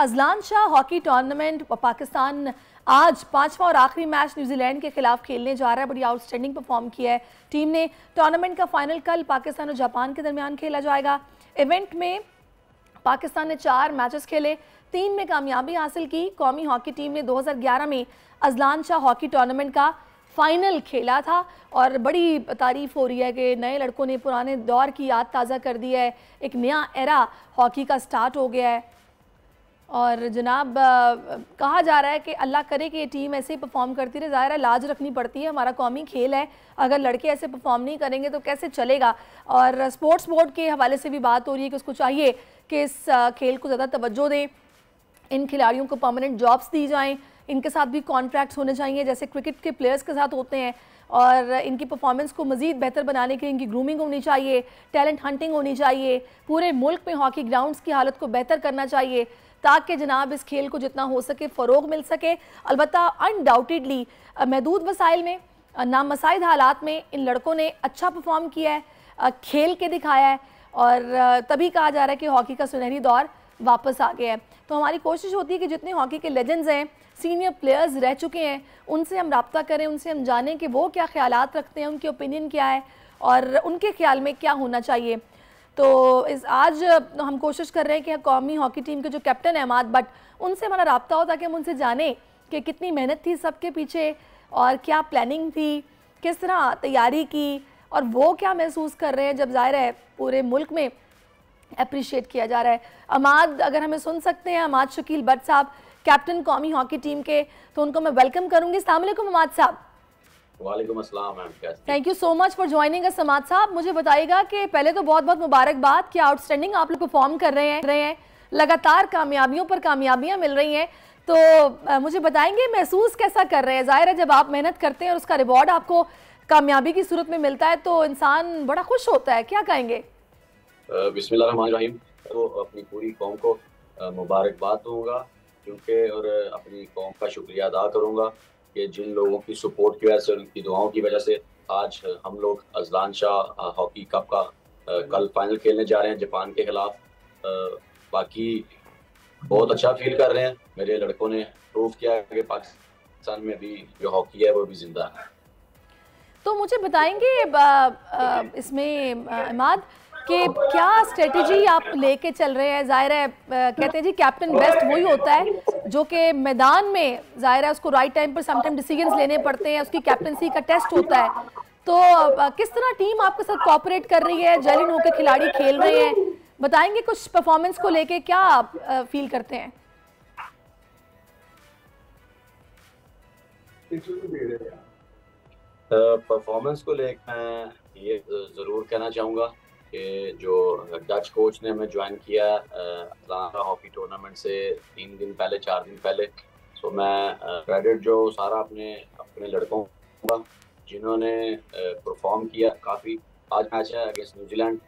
Azlan Shah hockey tournament Pakistan आज पांचवा और आखिरी मैच न्यूजीलैंड के खिलाफ खेलने जा रहा है। बड़ी आउटस्टैंडिंग परफॉर्म किया है टीम ने। टूर्नामेंट का फाइनल कल पाकिस्तान और जापान के दरमियान खेला जाएगा। इवेंट में पाकिस्तान ने 4 मैचेस खेले, 3 में कामयाबी हासिल की। कौमी हॉकी टीम ने 2011 में अजलान शाह हॉकी टूर्नामेंट का फाइनल खेला था और बड़ी तारीफ हो रही है कि नए लड़कों ने पुराने दौर की याद ताज़ा कर दी है। एक नया एरा हॉकी का स्टार्ट हो गया है और जनाब कहा जा रहा है कि अल्लाह करे कि ये टीम ऐसे ही परफॉर्म करती रहे। ज़ाहिर है लाज रखनी पड़ती है, हमारा कौमी खेल है, अगर लड़के ऐसे परफॉर्म नहीं करेंगे तो कैसे चलेगा। और स्पोर्ट्स बोर्ड के हवाले से भी बात हो रही है कि उसको चाहिए कि इस खेल को ज़्यादा तवज्जो दें, इन खिलाड़ियों को परमानेंट जॉब्स दी जाएँ, इनके साथ भी कॉन्ट्रैक्ट्स होने चाहिए जैसे क्रिकेट के प्लेयर्स के साथ होते हैं। और इनकी परफॉर्मेंस को मज़ीद बेहतर बनाने के लिए इनकी ग्रूमिंग होनी चाहिए, टैलेंट हंटिंग होनी चाहिए, पूरे मुल्क में हॉकी ग्राउंड्स की हालत को बेहतर करना चाहिए ताकि जनाब इस खेल को जितना हो सके फ़रोग मिल सके। अलबत्ता अनडाउटेडली महदूद वसाइल में, नामसाइद हालात में इन लड़कों ने अच्छा परफॉर्म किया है, खेल के दिखाया है और तभी कहा जा रहा है कि हॉकी का सुनहरी दौर वापस आ गया है। तो हमारी कोशिश होती है कि जितने हॉकी के लेजेंड्स हैं, सीनियर प्लेयर्स रह चुके हैं, उनसे हम रब्ता करें, उनसे हम जानें कि वो क्या ख्यालात रखते हैं, उनकी ओपिनियन क्या है और उनके ख्याल में क्या होना चाहिए। तो आज हम कोशिश कर रहे हैं कि कौमी हॉकी टीम के जो कैप्टन है अहमद बट, उनसे हमारा रब्ता हो ताकि हम उनसे जानें कि कितनी मेहनत थी सबके पीछे और क्या प्लानिंग थी, किस तरह तैयारी की और वो क्या महसूस कर रहे हैं जब ज़ाहिर है पूरे मुल्क में अप्रिशिएट किया जा रहा है। अहमद अगर हमें सुन सकते हैं, अहमद शकील भट्ट साहब कैप्टन कौमी हॉकी टीम के, तो उनको मैं वेलकम करूंगी। अस्सलाम वालेकुम अहमद साहब। वालेकुम अस्सलाम मैम, कैसे? Thank you so much for joining us. Ahmad साहब मुझे बताइएगा कि पहले तो बहुत बहुत मुबारकबाद कि आउटस्टैंडिंग आप लोग परफॉर्म कर रहे हैं, लगातार कामयाबियों पर कामयाबियां मिल रही हैं। तो मुझे बताएंगे महसूस कैसा कर रहे हैं? ज़ाहिर है जब आप मेहनत करते हैं और उसका रिवॉर्ड आपको कामयाबी की सूरत में मिलता है तो इंसान बड़ा खुश होता है, क्या कहेंगे? बिस्मिल्लाहिर्रहमानिर्रहीम। तो अपनी पूरी कौम को मुबारकबाद दूंगा क्योंकि और अपनी कौम का शुक्रिया अदा करूंगा कि जिन लोगों की सपोर्ट की वजह से, उनकी दुआओं की वजह से आज हम लोग अजलान शाह हॉकी कप का कल फाइनल खेलने जा रहे हैं जापान के खिलाफ। बाकी बहुत अच्छा फील कर रहे हैं। मेरे लड़कों ने प्रूव किया है कि पाकिस्तान में भी जो हॉकी है वो भी जिंदा है। तो मुझे बताएंगे इसमें अहमद कि क्या स्ट्रेटजी आप लेके चल रहे हैं? ज़ाहिर है कहते हैं जी कैप्टन बेस्ट वही होता है जो कि मैदान में ज़ाहिर है उसको राइट टाइम पर समटाइम डिसीजंस लेने पड़ते हैं, उसकी कैप्टनसी का टेस्ट होता है। तो किस तरह टीम आपके साथ कोऑपरेट कर रही है, जेलिन होकर खिलाड़ी खेल रहे हैं, बताएंगे कुछ परफॉर्मेंस को लेके क्या आप फील करते हैं? परफॉर्मेंस को लेकर मैं ये ज़रूर कहना चाहूँगा कि जो डच कोच ने हमें ज्वाइन किया अटलांटा हॉकी टूर्नामेंट से 3 दिन पहले 4 दिन पहले, तो मैं क्रेडिट जो सारा अपने लड़कों का जिन्होंने परफॉर्म किया काफ़ी। आज मैच है अगेंस्ट न्यूजीलैंड,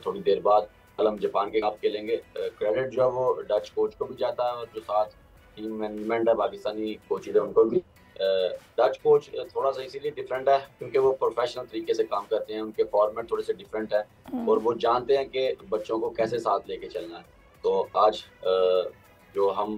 थोड़ी देर बाद कल हम जापान के खिलाफ खेलेंगे। क्रेडिट जो है वो डच कोच को भी जाता है और जो साथ टीम मैनेजमेंट है पाकिस्तानी कोचेज है उनको भी। डच कोच थोड़ा सा इसीलिए डिफरेंट है क्योंकि वो प्रोफेशनल तरीके से काम करते हैं, उनके फॉर्मेट थोड़े से डिफरेंट है और वो जानते हैं कि बच्चों को कैसे साथ लेके चलना है। तो आज जो हम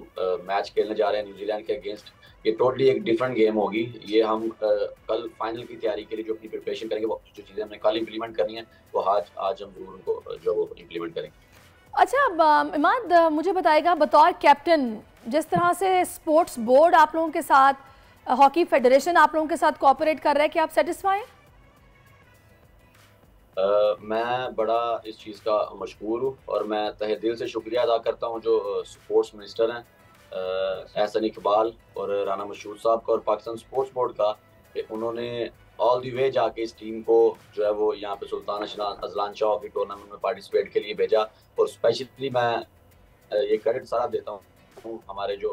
मैच खेलने जा रहे हैं न्यूजीलैंड के अगेंस्ट, ये टोटली एक डिफरेंट गेम होगी। ये हम कल फाइनल की तैयारी के लिए जो अपनी प्रिपरेशन करेंगे, वो जो चीज़ें हमने कल इम्प्लीमेंट करनी है वो आज हम जरूर उनको जो वो इम्प्लीमेंट करेंगे। अच्छा अहमद मुझे बताएगा बतौर कैप्टन जिस तरह से स्पोर्ट्स बोर्ड आप लोगों के साथ, हॉकी फेडरेशन आप लोगों के साथ कोऑपरेट कर रहा है, कि आप सेटिस्फाई हैं? मैं बड़ा इस चीज़ का मशकूर हूँ और मैं तहे दिल से शुक्रिया अदा करता हूँ जो स्पोर्ट्स मिनिस्टर हैं एहसन इकबाल और राना मशहूद साहब का और पाकिस्तान स्पोर्ट्स बोर्ड का, कि उन्होंने ऑल दी वे जाके इस टीम को जो है वो यहाँ पे Sultan Azlan Shah hockey tournament में पार्टिसिपेट के लिए भेजा। और स्पेशली मैं ये क्रेडिट सारा देता हूँ हमारे जो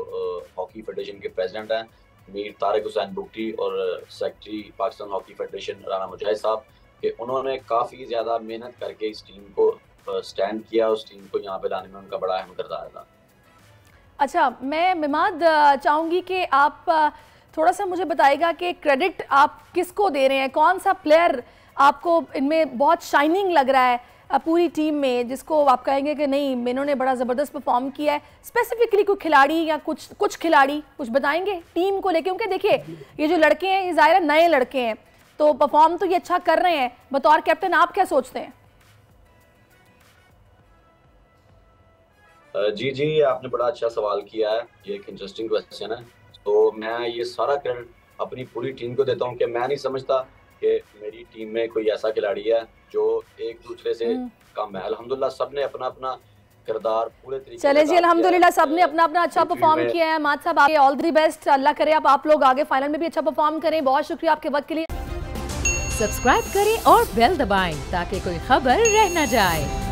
हॉकी फेडरेशन के प्रेसिडेंट हैं मीर तारिक हुसैन बुगटी और secretary Pakistan hockey federation Rana Mujahid साहब, कि उन्होंने काफ़ी ज़्यादा मेहनत करके इस टीम को स्टैंड किया, उस टीम को यहाँ पे लाने में उनका बड़ा अहम किरदार था। अच्छा, मैं मिमाद चाहूँगी कि आप थोड़ा सा मुझे बताइएगा कि क्रेडिट आप किसको दे रहे हैं, कौन सा प्लेयर आपको इनमें बहुत शाइनिंग लग रहा है? पूरी टीम में जिसको आप कहेंगे कि नहीं इन्होंने बड़ा ज़बरदस्त परफॉर्म किया है? स्पेसिफिकली कोई खिलाड़ी या कुछ खिलाड़ी कुछ बताएंगे टीम को लेके? क्योंकि देखिए ये जो लड़के हैं ये ज़ाहिर नए लड़के हैं, तो परफॉर्म तो ये अच्छा कर रहे हैं। बतौर कैप्टन आप क्या सोचते हैं? जी आपने बड़ा अच्छा सवाल किया है, ये एक इंटरेस्टिंग क्वेश्चन है। तो मैं ये सारा क्रेडिट अपनी पूरी टीम को देता हूँ कि मैं नहीं समझता कि मेरी टीम में कोई ऐसा खिलाड़ी है जो एक दूसरे से कम है। अल्हम्दुलिल्लाह सबने अपना अपना किरदार पूरे तरीके से चले जी, अल्हम्दुलिल्लाह सबने अपना अपना अच्छा परफॉर्म किया है। माद साहब आगे ऑल द बेस्ट, अल्लाह करे आप लोग आगे फाइनल में भी अच्छा परफॉर्म करें। बहुत शुक्रिया आपके वक्त के लिए। सब्सक्राइब करें और बेल दबाएं ताकि कोई खबर रह न जाए।